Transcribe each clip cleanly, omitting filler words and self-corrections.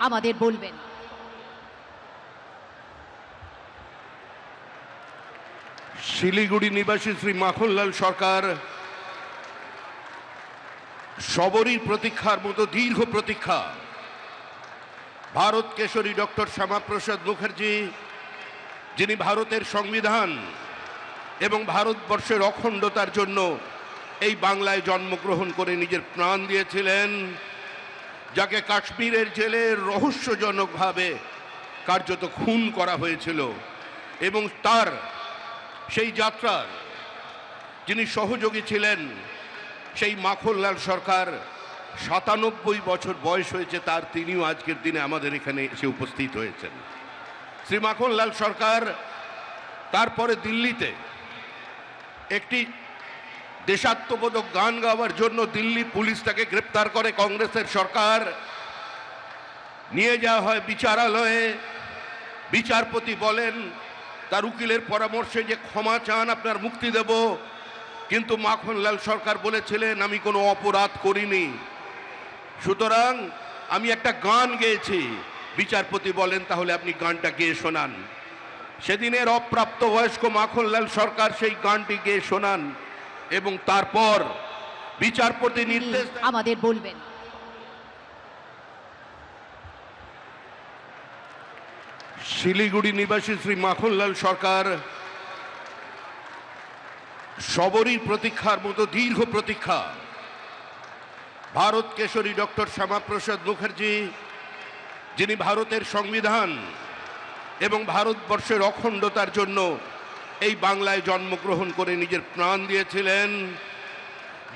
আমাদের বলবেন। শিলিগুড়ি নিবাসী শ্রী মাখনলাল সরকার সবরই প্রতীক্ষার মতো দীর্ঘ প্রতীক্ষা। ভারত কেশরী ডক্টর শ্যামাপ্রসাদ মুখার্জি, যিনি ভারতের সংবিধান এবং ভারতবর্ষের অখণ্ডতার জন্য এই বাংলায় জন্মগ্রহণ করে নিজের প্রাণ দিয়েছিলেন, যাকে কাশ্মীরের জেলে রহস্যজনকভাবে কার্যত খুন করা হয়েছিল, এবং তার সেই যাত্রার যিনি সহযোগী ছিলেন, সেই মাখনলাল সরকার ৯৭ বছর বয়স হয়েছে তার, তিনিও আজকের দিনে আমাদের এখানে এসে উপস্থিত হয়েছেন। শ্রী মাখনলাল সরকার তারপরে দিল্লিতে একটি দেশাত্মবোধক গান গাওয়ার জন্য দিল্লি পুলিশ তাকে গ্রেপ্তার করে। কংগ্রেসের সরকার নিয়ে যাওয়া হয় বিচারালয়ে। বিচারপতি বলেন তার উকিলের পরামর্শে যে ক্ষমা চান, আপনার মুক্তি দেব। কিন্তু মাখনলাল সরকার বলেছিলেন আমি কোনো অপরাধ করিনি, সুতরাং আমি একটা গান গেয়েছি। বিচারপতি বলেন তাহলে আপনি গানটা গেয়ে শোনান। সেদিনের অপ্রাপ্তবয়স্ক মাখনলাল সরকার সেই গানটি গেয়ে শোনান, এবং তারপর বিচারপতি নির্দেশ আমাদের বলবেন। শিলিগুড়ি নিবাসী শ্রী মাখনলাল সরকার সবরই প্রতীক্ষার মতো দীর্ঘ প্রতীক্ষা। ভারত কেশরী ডক্টর শ্যামাপ্রসাদ মুখার্জি, যিনি ভারতের সংবিধান এবং ভারতবর্ষের অখণ্ডতার জন্য এই বাংলায় জন্মগ্রহণ করে নিজের প্রাণ দিয়েছিলেন,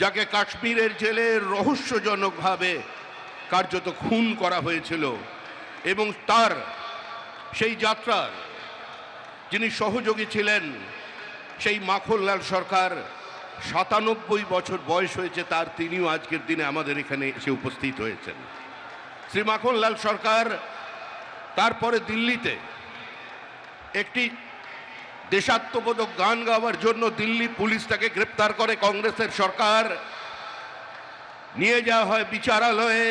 যাকে কাশ্মীরের জেলে রহস্যজনকভাবে কার্যত খুন করা হয়েছিল, এবং তার সেই যাত্রার যিনি সহযোগী ছিলেন, সেই মাখনলাল সরকার ৯৭ বছর বয়স হয়েছে তার, তিনিও আজকের দিনে আমাদের এখানে এসে উপস্থিত হয়েছেন। শ্রী মাখনলাল সরকার তারপরে দিল্লিতে একটি দেশাত্মবোধক গান গাওয়ার জন্য দিল্লি পুলিশ তাকে গ্রেপ্তার করে। কংগ্রেসের সরকার নিয়ে যাওয়া হয় বিচারালয়ে।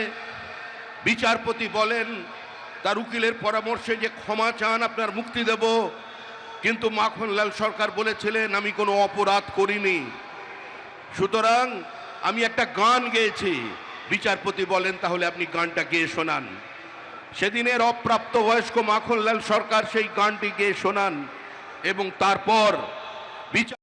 বিচারপতি বলেন তার উকিলের পরামর্শে যে ক্ষমা চান, আপনার মুক্তি দেব। কিন্তু মাখনলাল সরকার বলেছিলেন আমি কোনো অপরাধ করিনি, সুতরাং আমি একটা গান গেয়েছি। বিচারপতি বলেন তাহলে আপনি গানটা গেয়ে শোনান। সেদিনের অপ্রাপ্তবয়স্ক মাখনলাল সরকার সেই গানটি গেয়ে শোনান, এবং তারপর বিচার